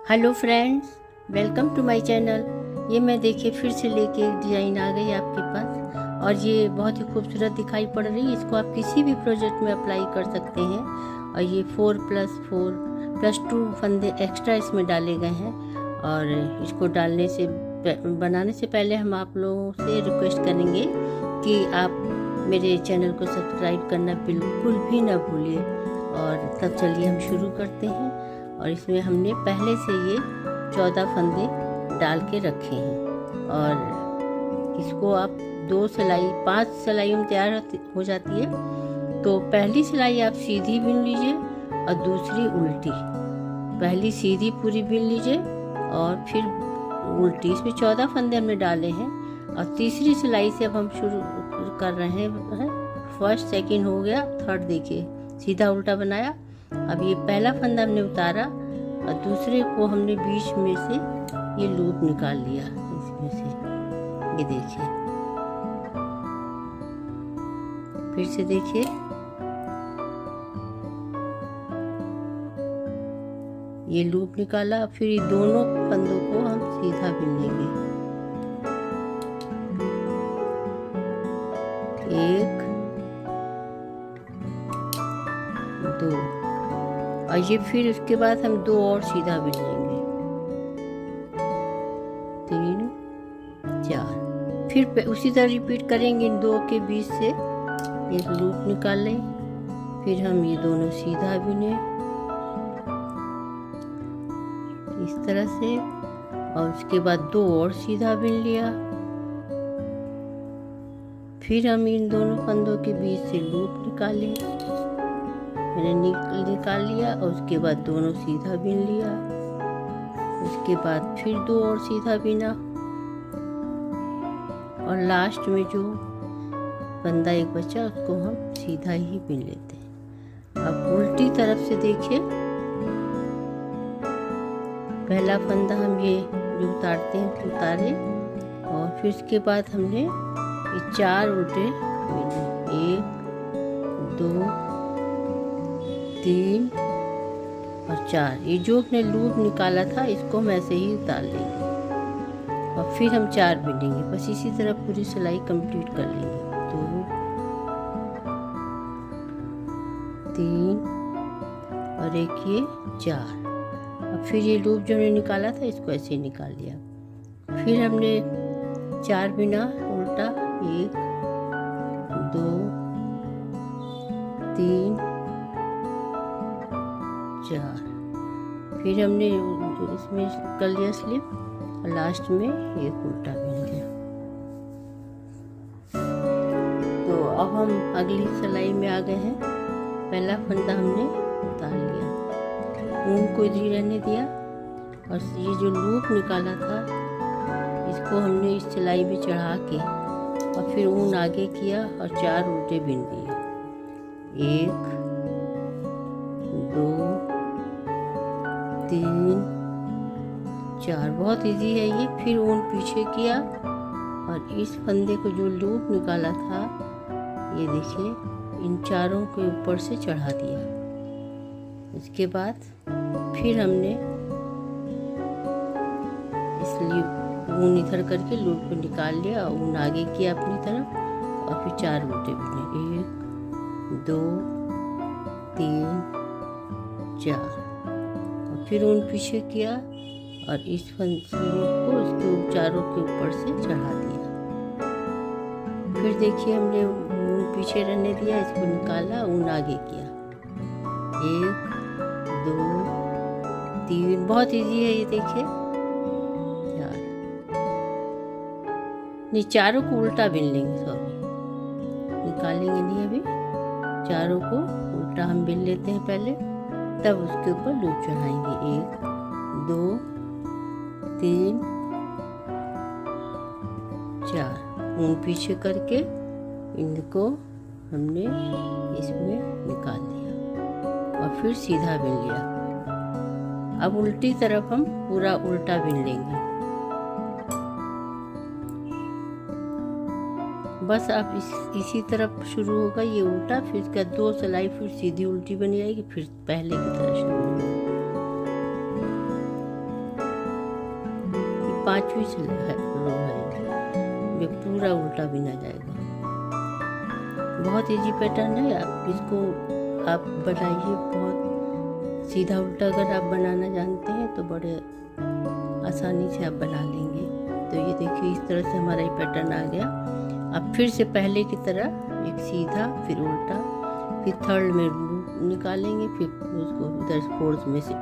Hello friends, welcome to my channel. ये मैं देखिए फिर से लेके एक डिज़ाइन आ गई आपके पास और ये बहुत ही खूबसूरत दिखाई पड़ रही है। इसको आप किसी भी प्रोजेक्ट में अप्लाई कर सकते हैं और ये 4+4+2 फंदे एक्स्ट्रा इसमें डाले गए हैं। और इसको बनाने से पहले हम आप लोगों से रिक्वेस्ट करेंगे कि आप मेरे चैनल को सब्सक्राइब करना बिल्कुल भी ना भूलिए। और तब चलिए हम शुरू करते हैं। और इसमें हमने पहले से ये 14 फंदे डाल के रखे हैं और इसको आप 5 सिलाइयों में तैयार हो जाती है। तो पहली सिलाई आप सीधी बिन लीजिए और दूसरी उल्टी। पहली सीधी पूरी बिन लीजिए और फिर उल्टी। इसमें 14 फंदे हमने डाले हैं और तीसरी सिलाई से अब हम शुरू कर रहे हैं। फर्स्ट सेकंड हो गया, थर्ड देखिए सीधा उल्टा बनाया। अब ये पहला फंदा हमने उतारा और दूसरे को हमने बीच में से ये लूप निकाल लिया इसमें से। ये देखिए, फिर से देखिए, ये लूप निकाला। फिर ये दोनों फंदों को हम सीधा बिन लेंगे। 1 2 और ये फिर उसके बाद हम 2 और सीधा बिन लेंगे। 3 4 फिर उसी तरह रिपीट करेंगे। इन 2 के बीच से एक लूप निकाल लें। फिर हम ये दोनों सीधा बिने इस तरह से और उसके बाद 2 और सीधा बिन लिया। फिर हम इन दोनों फंदों के बीच से लूप निकालें। मैंने निकाल लिया और उसके बाद दोनों सीधा बिन लिया। उसके बाद फिर 2 और सीधा बिना और लास्ट में जो फंदा एक बचा उसको हम सीधा ही बिन लेते हैं। अब उल्टी तरफ से देखिए, पहला फंदा हम ये जो उतारते हैं उतारे और फिर उसके बाद हमने ये 4 उल्टे बिने। 1 2 3 और 4। ये जो अपने लूप निकाला था इसको हम ऐसे ही उतार लेंगे और फिर हम 4 बिनेंगे। बस इसी तरह पूरी सिलाई कंप्लीट कर लेंगे। 2 3 और एक ये 4। और फिर ये लूप जो हमने निकाला था इसको ऐसे ही निकाल लिया। फिर हमने 4 बिना उल्टा। 1 2 3 4। फिर हमने इसमें कर लिया स्लिप और लास्ट में एक उल्टा बिन लिया। तो अब हम अगली सिलाई में आ गए हैं। पहला फंदा हमने उतार लिया, ऊन को इधर रहने दिया और ये जो लूप निकाला था इसको हमने इस सिलाई में चढ़ा के और फिर ऊन आगे किया और 4 उल्टे बिन दिए। 1 2 3 4। बहुत इजी है ये। फिर ऊन पीछे किया और इस फंदे को जो लूप निकाला था ये देखिए इन चारों के ऊपर से चढ़ा दिया। इसके बाद फिर हमने इसलिए ऊन इधर करके लूप को निकाल लिया, ऊन आगे किया अपनी तरफ और फिर 4 उल्टे बिने। 1 2 3 4। फिर ऊन पीछे किया और इस फंदे को इसके चारों के ऊपर से चढ़ा दिया। फिर देखिए हमने ऊन पीछे रहने दिया, इसको निकाला, ऊन आगे किया। 1 2 3। बहुत इजी है ये देखिए। 4 नहीं, चारों को उल्टा बिन लेंगे। सॉरी, निकालेंगे नहीं अभी। चारों को उल्टा हम बिन लेते हैं पहले, तब उसके ऊपर लूप चढ़ाएंगे। 1 2 3 4। ऊन पीछे करके इनको हमने इसमें निकाल दिया और फिर सीधा बिन लिया। अब उल्टी तरफ हम पूरा उल्टा बिन लेंगे। बस अब इसी तरफ शुरू होगा ये उल्टा, फिर इसका 2 सिलाई फिर सीधी उल्टी बन जाएगी, फिर पहले की तरह शुरू होगी। 5वीं रो है, ये पूरा उल्टा बिना जाएगा। बहुत इजी पैटर्न है, आप इसको आप बनाइए। बहुत सीधा उल्टा अगर आप बनाना जानते हैं तो बड़े आसानी से आप बना लेंगे। तो ये देखिए इस तरह से हमारा ये पैटर्न आ गया। अब फिर से पहले की तरह एक सीधा, फिर उल्टा, फिर थर्ड में लूप निकालेंगे, फिर उसको उधर फोर्थ में से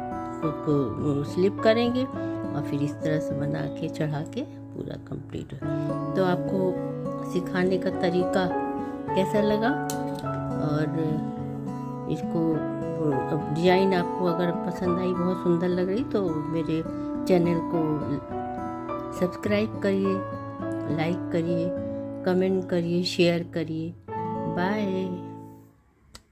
उसको स्लिप करेंगे और फिर इस तरह से बना के चढ़ा के पूरा कंप्लीट हो। तो आपको सिखाने का तरीका कैसा लगा, और इसको डिज़ाइन आपको अगर पसंद आई, बहुत सुंदर लग रही, तो मेरे चैनल को सब्सक्राइब करिए, लाइक करिए, कमेंट करिए, शेयर करिए। बाय।